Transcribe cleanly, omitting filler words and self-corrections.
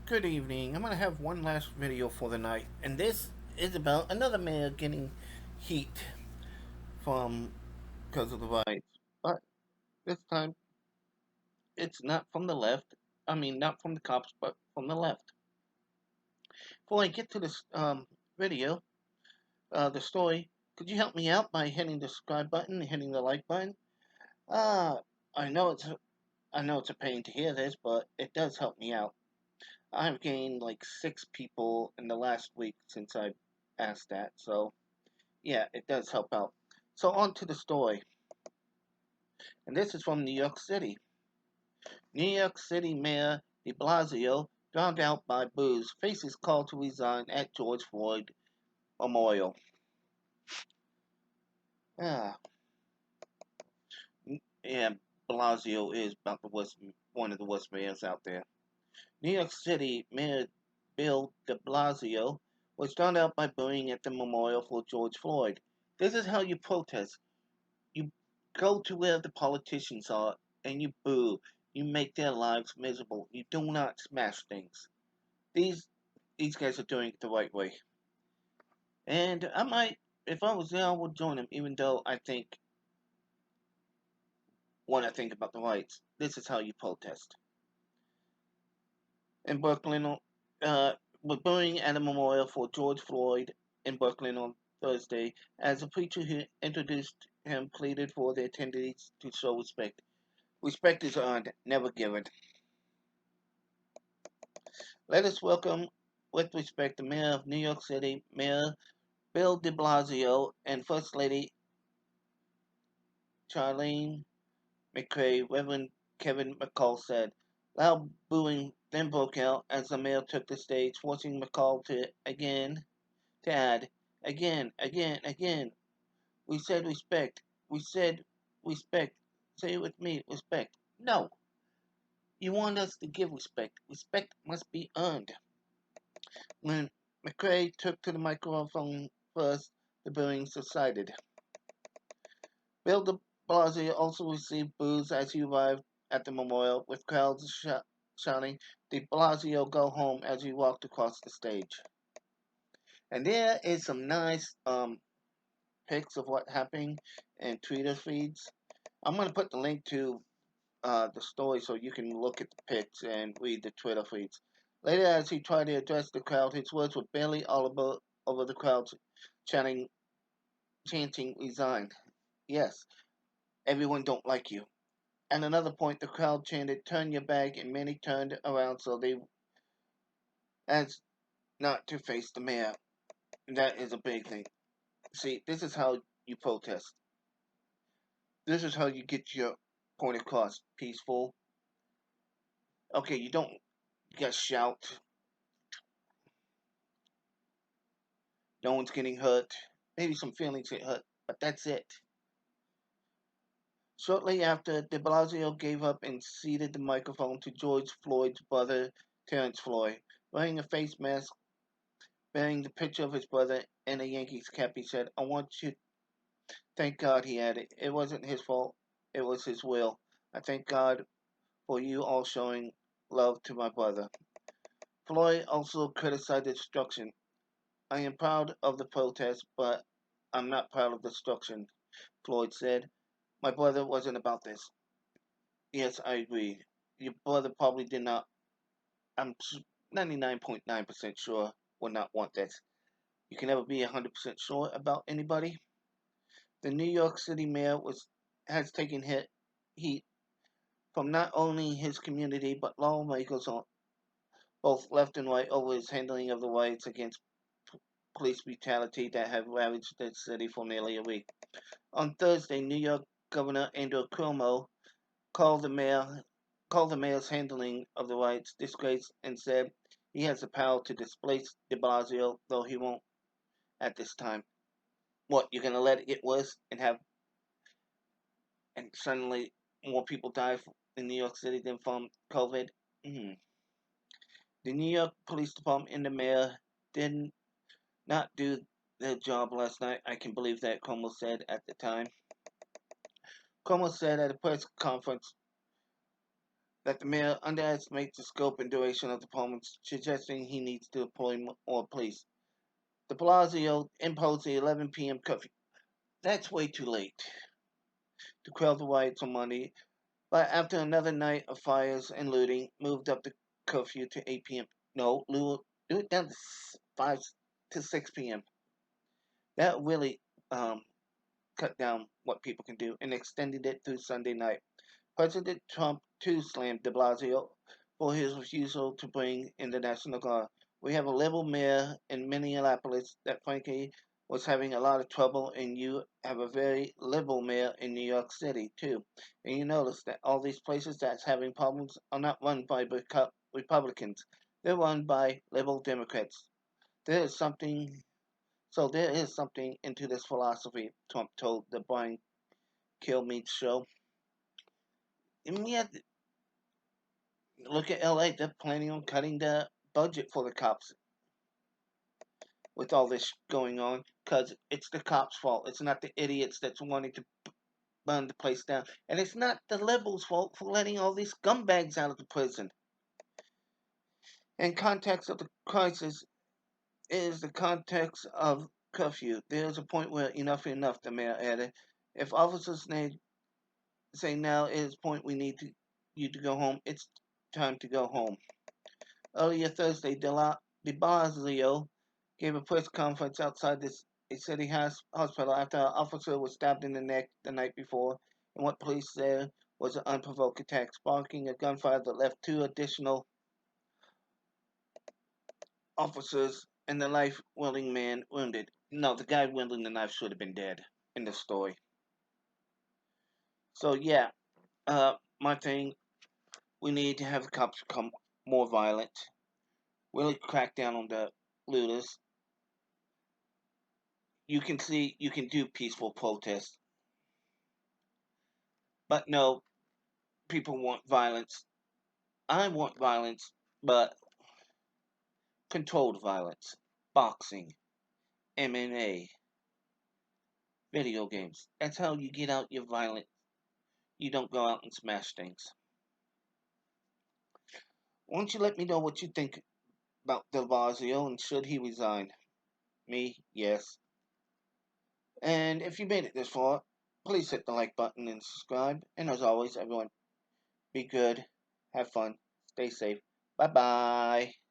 Good evening. I'm going to have one last video for the night, and this is about another mayor getting heat from because of the riots. But this time, it's not from the left. I mean, not from the cops, but from the left. Before I get to this video, the story, could you help me out by hitting the subscribe button and hitting the like button? Uh, I know it's I know it's a pain to hear this, but it does help me out. I've gained like 6 people in the last week since I asked that, so yeah, it does help out. So on to the story, and this is from New York City. New York City Mayor de Blasio, drowned out by booze, faces call to resign at George Floyd Memorial. Ah, yeah, Blasio is about the worst, one of the worst mayors out there. New York City Mayor Bill de Blasio was drowned out by booing at the memorial for George Floyd. This is how you protest. You go to where the politicians are and you boo. You make their lives miserable. You do not smash things. These these guys are doing it the right way. And I might, if I was there, I would join them. Even though I think when I think about the rights, this is how you protest. In Brooklyn, we're booing at a memorial for George Floyd in Brooklyn on Thursday, as a preacher who introduced him pleaded for the attendees to show respect. Respect is earned, never given. Let us welcome with respect the Mayor of New York City, Mayor Bill de Blasio, and First Lady Charlene McCray, Reverend Kevin McCall said. Loud booing then broke out as the mayor took the stage, forcing McCall to add, again. We said respect. We said respect. Say it with me, respect. No. You want us to give respect. Respect must be earned. When McCray took to the microphone first, the booing subsided. Bill de Blasio also received boos as he arrived at the memorial, with crowds shouting, De Blasio, go home, as he walked across the stage. And there is some nice pics of what happened in Twitter feeds. I'm going to put the link to the story so you can look at the pics and read the Twitter feeds. Later, as he tried to address the crowd, his words were barely audible over the crowd chanting, resign. Yes, everyone don't like you. At another point, the crowd chanted, turn your back, and many turned around so they as not to face the mayor. That is a big thing. See, this is how you protest. This is how you get your point across. Peaceful. Okay, you don't just shout. No one's getting hurt. Maybe some feelings get hurt, but that's it. Shortly after, de Blasio gave up and ceded the microphone to George Floyd's brother, Terrence Floyd. Wearing a face mask bearing the picture of his brother and a Yankees cap, he said, I want you to thank God, he added. It wasn't his fault, it was his will. I thank God for you all showing love to my brother. Floyd also criticized the destruction. I am proud of the protest, but I'm not proud of the destruction, Floyd said. My brother wasn't about this. Yes, I agree. Your brother probably did not. I'm 99.9% sure would not want this. You can never be 100% sure about anybody. The New York City mayor has taken heat from not only his community but lawmakers on both left and right over his handling of the riots against police brutality that have ravaged the city for nearly a week. On Thursday, New York Governor Andrew Cuomo called the mayor called the mayor's handling of the riots disgrace and said he has the power to displace de Blasio, though he won't at this time. What, you're gonna let it get worse and suddenly more people die in New York City than from COVID? Mm-hmm. The New York Police Department and the mayor did not do their job last night. I can believe that, Cuomo said at the time. Cuomo said at a press conference that the mayor underestimates the scope and duration of the problem, suggesting he needs to deploy more police. De Blasio imposed the 11 p.m. curfew. That's way too late to quell the riots on Monday, but after another night of fires and looting, moved up the curfew to 8 p.m. No, do it down to 5 to 6 p.m. That really cut down what people can do and extended it through Sunday night. President Trump, too, slammed de Blasio for his refusal to bring in the National Guard. We have a liberal mayor in Minneapolis that, frankly, was having a lot of trouble, and you have a very liberal mayor in New York City, too. And you notice that all these places that's having problems are not run by Republicans, they're run by liberal Democrats. There is something, there is something into this philosophy, Trump told the Brian Kilmeade show. And yet, look at LA. They're planning on cutting the budget for the cops with all this going on because it's the cops' fault. It's not the idiots that's wanting to burn the place down. And it's not the liberals' fault for letting all these scumbags out of the prison. In context of the crisis is the context of curfew. There's a point where enough is enough, the mayor added. If officers say now is point we need you to go home, it's time to go home. Earlier Thursday, de Blasio gave a press conference outside a city hospital after an officer was stabbed in the neck the night before in what police said was an unprovoked attack, sparking a gunfire that left two additional officers and the knife-wielding man wounded. No, the guy wielding the knife should have been dead in the story. So yeah, my thing, we need to have the cops become more violent, really crack down on the looters. You can do peaceful protests, but no, people want violence. I want violence, but controlled violence. Boxing, MMA, video games. That's how you get out your violence. You don't go out and smash things. Why don't you let me know what you think about De Blasio and should he resign? Me, yes. And if you made it this far, please hit the like button and subscribe. And as always, everyone, be good, have fun, stay safe. Bye bye.